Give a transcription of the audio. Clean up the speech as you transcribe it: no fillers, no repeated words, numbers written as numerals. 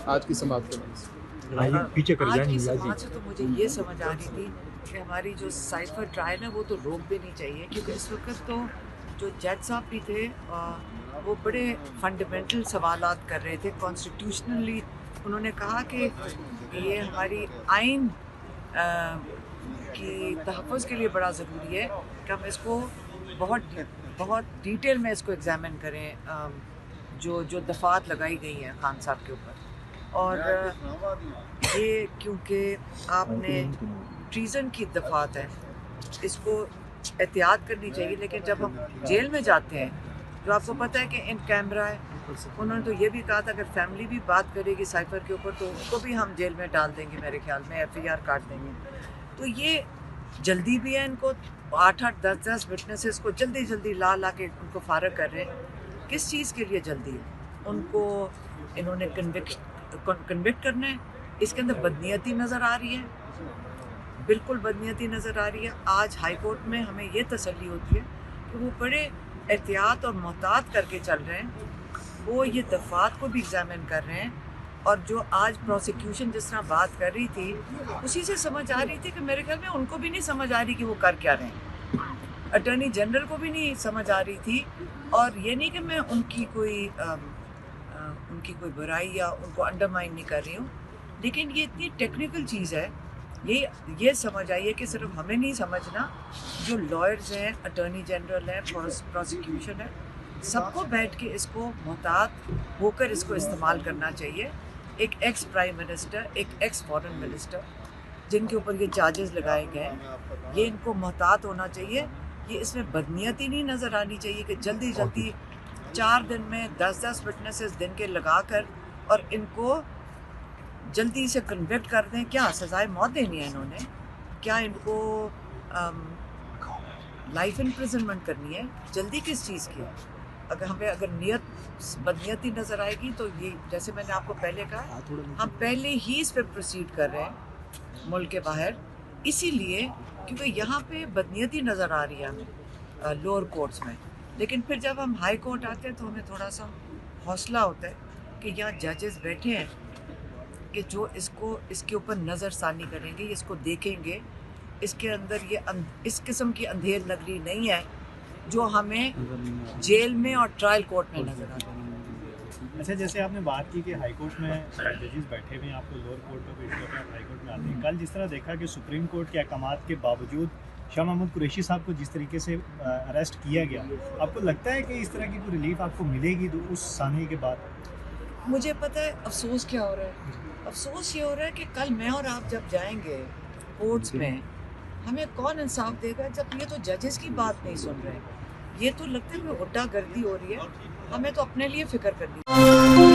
آج کی سماعت کے بعد سے؟ پیچھے کر آج جائیں کی جی سماعت سے تو مجھے یہ سمجھ آ رہی تھی کہ ہماری جو سائفر ٹرائل ہے وہ تو روک بھی نہیں چاہیے، کیونکہ اس وقت تو جو جج صاحب بھی تھے وہ بڑے فنڈامنٹل سوالات کر رہے تھے کانسٹیٹیوشنلی. انہوں نے کہا کہ یہ ہماری آئین کی تحفظ کے لیے بڑا ضروری ہے کہ ہم اس کو بہت ڈیٹیل میں اس کو ایگزامن کریں، جو دفعات لگائی گئی ہیں خان صاحب کے اوپر. اور یہ کیونکہ آپ نے ٹریزن کی دفعات ہیں، اس کو احتیاط کرنی چاہیے. لیکن جب ہم جیل میں جاتے ہیں، جو آپ کو پتہ ہے کہ ان کیمرہ ہے، انہوں نے تو یہ بھی کہا تھا اگر فیملی بھی بات کرے گی سائفر کے اوپر تو اس کو بھی ہم جیل میں ڈال دیں گے، میرے خیال میں FIR کاٹ دیں گے. تو یہ جلدی بھی ہے، ان کو 8-8 10-10 وٹنسز کو جلدی لا کے ان کو فارغ کر رہے ہیں. کس چیز کے لیے جلدی ہے؟ ان کو انہوں نے کنوکٹ کرنا ہے. اس کے اندر بدنیتی نظر آ رہی ہے، بالکل بدنیتی نظر آ رہی ہے. آج ہائی کورٹ میں ہمیں یہ تسلی ہوتی ہے کہ وہ بڑے احتیاط اور محتاط کر کے چل رہے ہیں. وہ یہ دفعات کو بھی ایگزامن کر رہے ہیں. اور جو آج پروسیکیوشن جس طرح بات کر رہی تھی، اسی سے سمجھ آ رہی تھی کہ میرے خیال میں ان کو بھی نہیں سمجھ آ رہی کہ وہ کر کیا رہے ہیں. اٹارنی جنرل کو بھی نہیں سمجھ آ رہی تھی. اور یہ نہیں کہ میں ان کی کوئی برائی یا ان کو انڈرمائن نہیں کر رہی ہوں، لیکن یہ اتنی ٹیکنیکل چیز ہے. یہ سمجھ آئیے کہ صرف ہمیں نہیں سمجھنا، جو لائرز ہیں، اٹارنی جنرل ہیں، پروسیکیوشن ہے، سب کو بیٹھ کے اس کو محتاط ہو کر اس کو استعمال کرنا چاہیے. ایک ایکس پرائم منسٹر، ایک ایکس فارن منسٹر جن کے اوپر یہ چارجز لگائے گئے ہیں، یہ ان کو محتاط ہونا چاہیے. یہ اس میں بدنیتی نہیں نظر آنی چاہیے کہ جلدی 4 دن میں 10 وٹنسز دن کے لگا کر اور ان کو جلدی سے کنوکٹ کر دیں. کیا سزائے موت دینی ہے انہوں نے؟ کیا ان کو لائف امپریزنمنٹ کرنی ہے؟ جلدی کس چیز کی ہے؟ اگر نیت بدنیتی نظر آئے گی تو یہ جیسے میں نے آپ کو پہلے کہا، ہم پہلے ہی اس پہ پروسیڈ کر رہے ہیں ملک کے باہر، اسی لیے کیونکہ یہاں پہ بدنیتی نظر آ رہی ہے ہمیں لوور کورٹس میں. لیکن پھر جب ہم ہائی کورٹ آتے ہیں تو ہمیں تھوڑا سا حوصلہ ہوتا ہے کہ یہاں ججز بیٹھے ہیں کہ جو اس کے اوپر نظر ثانی کریں گے، اس کو دیکھیں گے. اس کے اندر اس قسم کی اندھیر نگری نہیں ہے جو ہمیں جیل میں اور ٹرائل کورٹ میں نظر آتی ہے. اچھا، جیسے آپ نے بات کی کہ ہائی کورٹ میں ججز بیٹھے ہوئے ہیں، آپ کو لوور کورٹ کا پیش کرتے ہیں، ہائی کورٹ میں آتے ہیں. کل جس طرح دیکھا کہ سپریم کورٹ کے احکامات کے باوجود شاہ محمود قریشی صاحب کو جس طریقے سے اریسٹ کیا گیا، آپ کو لگتا ہے کہ اس طرح کی کوئی ریلیف آپ کو ملے گی تو اس سانحے کے بعد؟ مجھے پتہ ہے افسوس کیا ہو رہا ہے. افسوس یہ ہو رہا ہے کہ کل میں اور آپ جب جائیں گے کورٹس میں، ہمیں کون انصاف دے گا جب یہ تو ججز کی بات نہیں سن رہے. یہ تو لگتا ہے کہ غڈہ گردی ہو رہی ہے. ہمیں تو اپنے لیے فکر کرنی